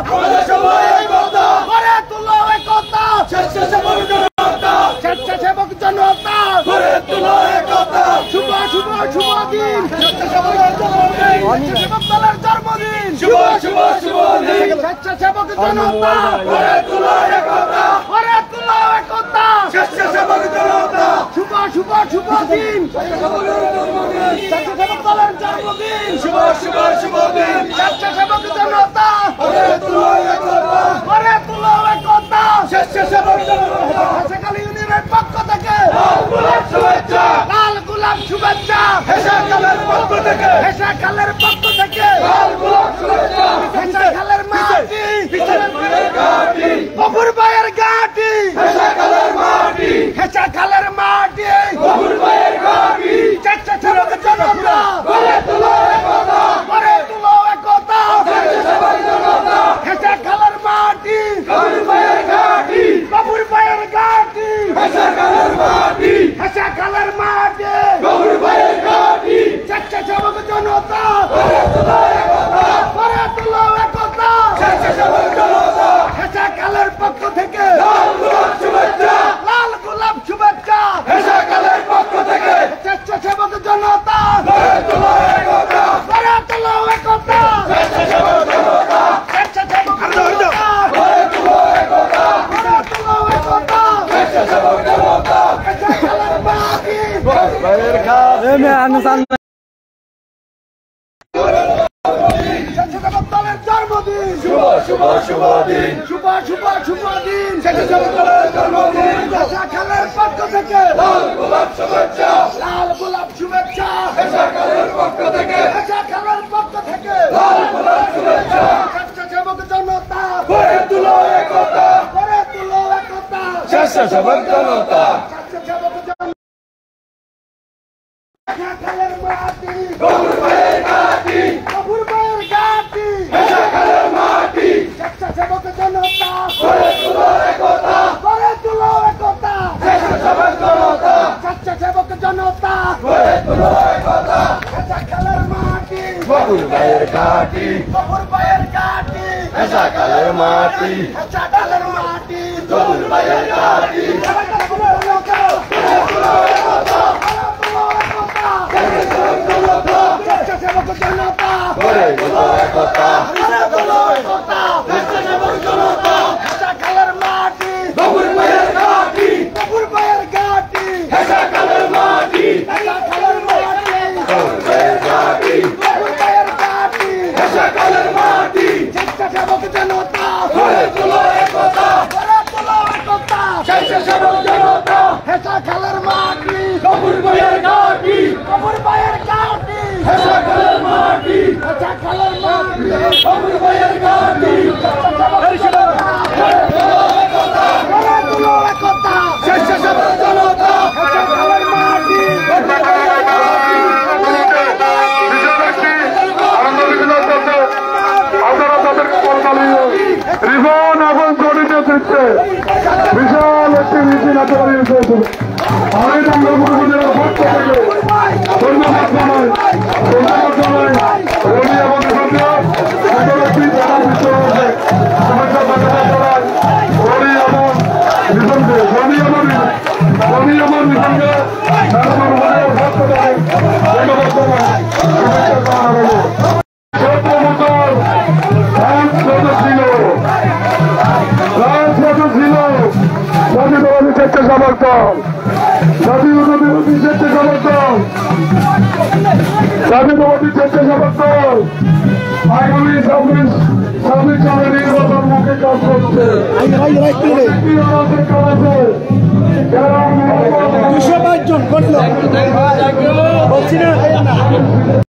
আমাদের সবাই একতা করে তুলো একতা স্বেচ্ছাসেবক জনতা স্বেচ্ছাসেবক জনতা করে তুলো একতা শুভ শুভ শুভ দিন স্বেচ্ছাসেবক দলের জন্মদিন শুভ শুভ শুভ দিন স্বেচ্ছাসেবক জনতা করে তুলো একতা করে তুলো একতা স্বেচ্ছাসেবক জনতা শুভ শুভ শুভ দিন স্বেচ্ছাসেবক দলের জন্মদিন শুভ শুভ শুভ দিন স্বেচ্ছাসেবক জনতা করে তুলো একতা করে তুলো একতা স্বেচ্ছাসেবক জনতা হাসাকালী ইউনিয়নের পক্ষ থেকে লাল গোলাপ শুভেচ্ছা লাল গোলাপ শুভেচ্ছা হেসাকালের পক্ষ থেকে হেসাকালের পক্ষ থেকে লাল গোলাপ শুভেচ্ছা হেসাকালের মাটি পিছনের ঘাটি বকুর ভাইয়ের ঘাটি হেসাকালের মাটি হেসাকালের মাটি বকুর ভাইয়ের ঘাটি স্বেচ্ছাসেবক জনতা করে তুলো একতা করে তুলো একতা স্বেচ্ছাসেবক জনতা হেসাকালের মাটি বকুর ভাইয়ের ঘাটি বকুর ভাইয়ের ঘাটি হেসাকালের মাটি হেসাকালের মাটি বকুর ভাইয়ের ঘাটি স্বেচ্ছাসেবক জনতা করে তুলো একতা করে তুলো একতা স্বেচ্ছাসেবক জনতা হেসাকালের পক্ষ থেকে লাল গোলাপ শুভেচ্ছা লাল গোলাপ শুভেচ্ছা হেসাকালের পক্ষ থেকে স্বেচ্ছাসেবক জনতা করে তুলো একতা করে তুলো একতা স্বেচ্ছাসেবক জনতা স্বেচ্ছাসেবক জনতা করে তুলো একতা করে তুলো একতা স্বেচ্ছাসেবক জনতা হেসাকালের মাটি ভাইয়ের ঘাট স্বেচ্ছাসেবক দলের জন্মদিন শুভ শুভ শুভ দিন শুভ শুভ শুভ দিন স্বেচ্ছাসেবক দলের জন্মদিন হেসাকালের পক্ষ থেকে লাল গোলাপ শুভেচ্ছা লাল গোলাপ শুভেচ্ছা হেসাকালের পক্ষ থেকে হেসাকালের পক্ষ থেকে লাল গোলাপ শুভেচ্ছা স্বেচ্ছাসেবক জনতা করে তুলো একতা করে তুলো একতা স্বেচ্ছাসেবক জনতা স্বেচ্ছাসেবক জনতা হেসাকালের মাটি বকুর ভাইয়ের ঘাটি বকুর ভাইয়ের ঘাটি হেসাকালের মাটি স্বেচ্ছাসেবক জনতা করে তুলো একতা করে তুলো একতা স্বেচ্ছাসেবক জনতা স্বেচ্ছাসেবক জনতা করে তুলো একতা হেসাকালের মাটি বকুর ভাইয়ের ঘাটি বকুর ভাইয়ের ঘাটি হেসাকালের মাটি হেসাকালের মাটি বকুর ভাইয়ের ঘাটি স্বেচ্ছাসেবক জনতা করে তুলো একতা করে তুলো একতা স্বেচ্ছাসেবক জনতা হেসাকালের মাটি বকুর ভাইয়ের ঘাটি বকুর ভাইয়ের ঘাটি হেসাকালের মাটি হেসাকালের মাটি বকুর ভাইয়ের ঘাটি বকুর ভাইয়ের ঘাটি হেসাকালের মাটি স্বেচ্ছাসেবক জনতা করে তুলো একতা করে তুলো একতা স্বেচ্ছাসেবক জনতা হেসাকালের মাটি বকুর ভাইয়ের ঘাটি বকুর ভাইয়ের ঘাটি হেসাকালের মাটি হেসাকালের মাটি বকুর ভাইয়ের ঘাটি করে তুলো একতা স্বেচ্ছাসেবক জনতা হেসাকালের মাটি আপনারা তাদেরকে রিবন এবং জড়িত দিচ্ছে বিশাল একটি মিছিল একেবারে আমি চন্দ্রপুর উপজেলার পক্ষ থেকে ধন্যবাদ জানাই রবি এবং ব্যক্তি যারা মিশ্র হয়েছে সমস্যা জানাই রবি এবং মিশনকে রবি এবং মিশনকে পক্ষ থেকে ধন্যবাদ জানাই শুভেচ্ছা জানানো স্বেচ্ছাসেবক দল জাতীয়তাবাদী স্বেচ্ছাসেবক দল জাতীয়তাবাদী স্বেচ্ছাসেবক দল আগামী 26 সালে নির্বাচন মুখে কাজ করছে 222 জন